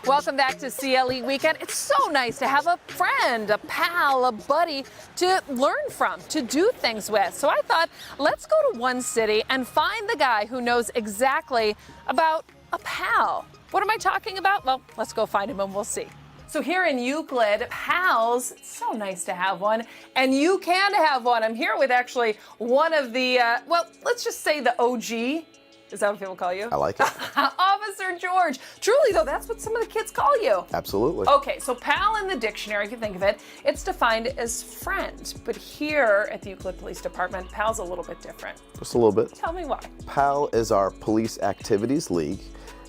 Welcome back to CLE Weekend. It's so nice to have a friend, a pal, a buddy to learn from, to do things with. So I thought, let's go to one city and find the guy who knows exactly about a pal. What am I talking about? Well, let's go find him and we'll see. So here in Euclid, pals, it's so nice to have one, and you can have one. I'm here with actually one of the, well, let's just say the OG. Is that what people call you? I like it. Officer George. Truly, though, that's what some of the kids call you. Absolutely. Okay, so pal in the dictionary, if you think of it, it's defined as friend. But here at the Euclid Police Department, pal's a little bit different. Just a little bit. Tell me why. PAL is our Police Activities League,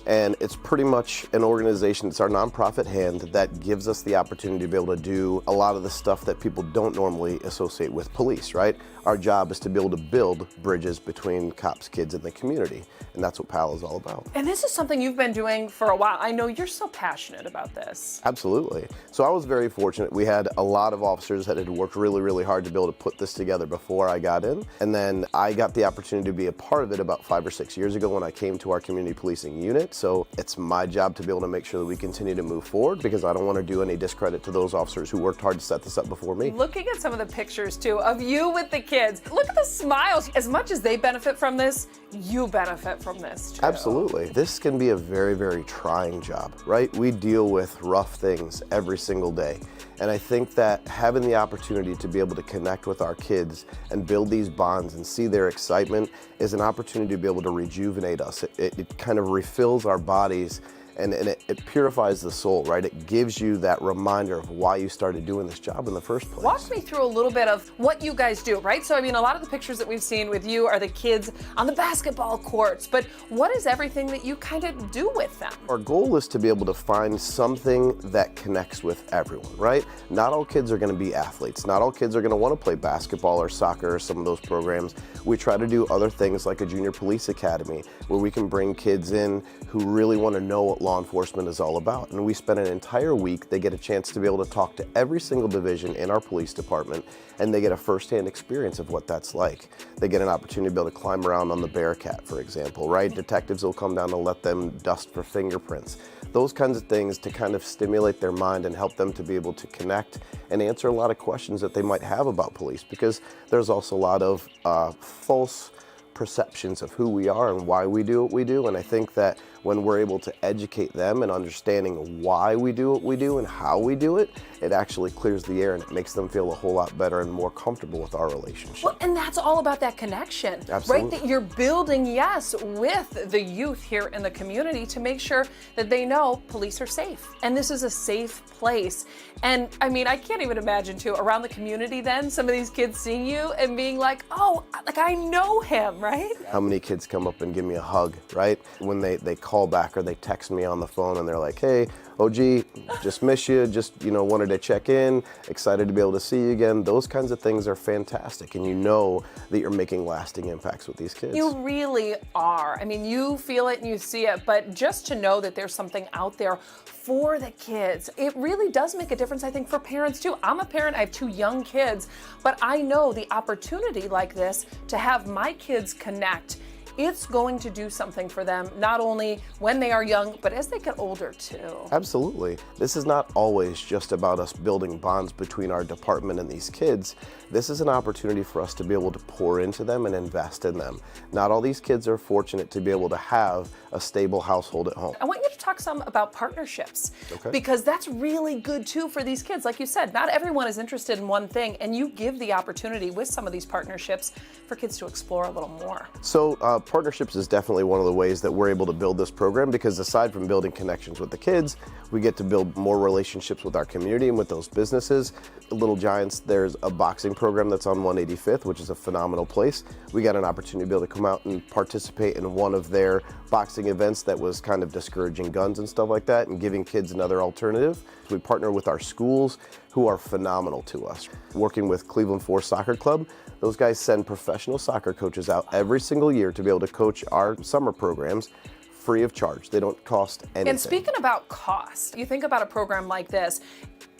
and it's pretty much an organization, it's our nonprofit hand that gives us the opportunity to be able to do a lot of the stuff that people don't normally associate with police, right? Our job is to be able to build bridges between cops, kids, and the community, and that's what PAL is all about. And this is something you've been doing for a while. I know you're so passionate about this. Absolutely. So I was very fortunate. We had a lot of officers that had worked really, really hard to be able to put this together before I got in, and then I got the opportunity to be a part of it about 5 or 6 years ago when I came to our community policing unit. So it's my job to be able to make sure that we continue to move forward, because I don't want to do any discredit to those officers who worked hard to set this up before me. Looking at some of the pictures too of you with the kids, look at the smiles. As much as they benefit from this, you benefit from this too. Absolutely. This can be a very, very trying job, right? We deal with rough things every single day. And I think that having the opportunity to be able to connect with our kids and build these bonds and see their excitement is an opportunity to be able to rejuvenate us. It kind of refills our bodies, and it purifies the soul, right? It gives you that reminder of why you started doing this job in the first place. Walk me through a little bit of what you guys do, right? So, I mean, a lot of the pictures that we've seen with you are the kids on the basketball courts, but what is everything that you kind of do with them? Our goal is to be able to find something that connects with everyone, right? Not all kids are going to be athletes. Not all kids are going to want to play basketball or soccer or some of those programs. We try to do other things like a junior police academy where we can bring kids in who really want to know what law enforcement is all about. And we spend an entire week, they get a chance to be able to talk to every single division in our police department, and they get a firsthand experience of what that's like. They get an opportunity to be able to climb around on the Bearcat, for example, right? Detectives will come down and let them dust for fingerprints. Those kinds of things to kind of stimulate their mind and help them to be able to connect and answer a lot of questions that they might have about police, because there's also a lot of false perceptions of who we are and why we do what we do. And I think that when we're able to educate them and understanding why we do what we do and how we do it, it actually clears the air and it makes them feel a whole lot better and more comfortable with our relationship. Well, and that's all about that connection, Absolutely. right? That you're building, yes, with the youth here in the community to make sure that they know police are safe. And this is a safe place. And I mean, I can't even imagine too, around the community then, some of these kids seeing you and being like, oh, like I know him, right? How many kids come up and give me a hug, right? When they call back or they text me on the phone and they're like, hey, OG, just miss you, just, wanted to check in, excited to be able to see you again. Those kinds of things are fantastic, and you know that you're making lasting impacts with these kids. You really are. I mean, you feel it and you see it, but just to know that there's something out there for the kids, it really does make a difference, I think, for parents too. I'm a parent, I have 2 young kids, but I know the opportunity like this to have my kids connect, it's going to do something for them, not only when they are young, but as they get older too. Absolutely. This is not always just about us building bonds between our department and these kids. This is an opportunity for us to be able to pour into them and invest in them. Not all these kids are fortunate to be able to have a stable household at home. I want you to talk some about partnerships, Okay. because that's really good too for these kids. Like you said, not everyone is interested in one thing, and you give the opportunity with some of these partnerships for kids to explore a little more. So partnerships is definitely one of the ways that we're able to build this program, because aside from building connections with the kids, we get to build more relationships with our community and with those businesses. Little Giants, there's a boxing program that's on 185th, which is a phenomenal place. We got an opportunity to be able to come out and participate in one of their boxing events that was kind of discouraging guns and stuff like that and giving kids another alternative. We partner with our schools, who are phenomenal to us. Working with Cleveland Force Soccer Club, those guys send professional soccer coaches out every single year to be able to coach our summer programs free of charge. They don't cost anything. And speaking about cost, you think about a program like this,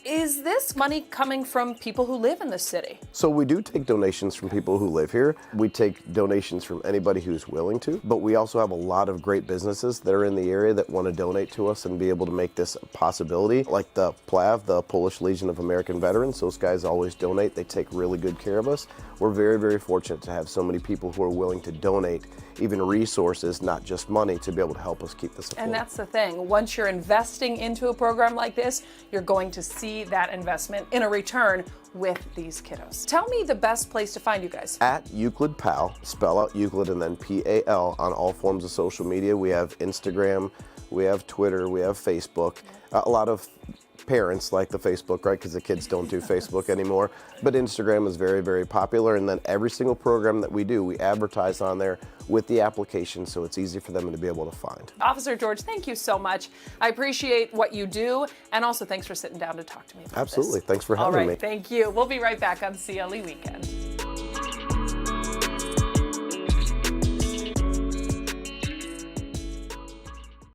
is this money coming from people who live in the city? So we do take donations from people who live here. We take donations from anybody who's willing to, but we also have a lot of great businesses that are in the area that want to donate to us and be able to make this a possibility. Like the PLAV, the Polish Legion of American Veterans, those guys always donate. They take really good care of us. We're very, very fortunate to have so many people who are willing to donate even resources, not just money, to be able to help us keep this afloat. And that's the thing. Once you're investing into a program like this, you're going to see that investment in a return with these kiddos. Tell me the best place to find you guys. At Euclid PAL, spell out Euclid and then PAL on all forms of social media. We have Instagram, we have Twitter, we have Facebook. A lot of parents like the Facebook, right? Because the kids don't do Facebook anymore. But Instagram is very, very popular. And then every single program that we do, we advertise on there with the application, so it's easy for them to be able to find. Officer George, thank you so much. I appreciate what you do, and also thanks for sitting down to talk to me about Absolutely. this. Thanks for having me. All right, thank you. We'll be right back on CLE Weekend.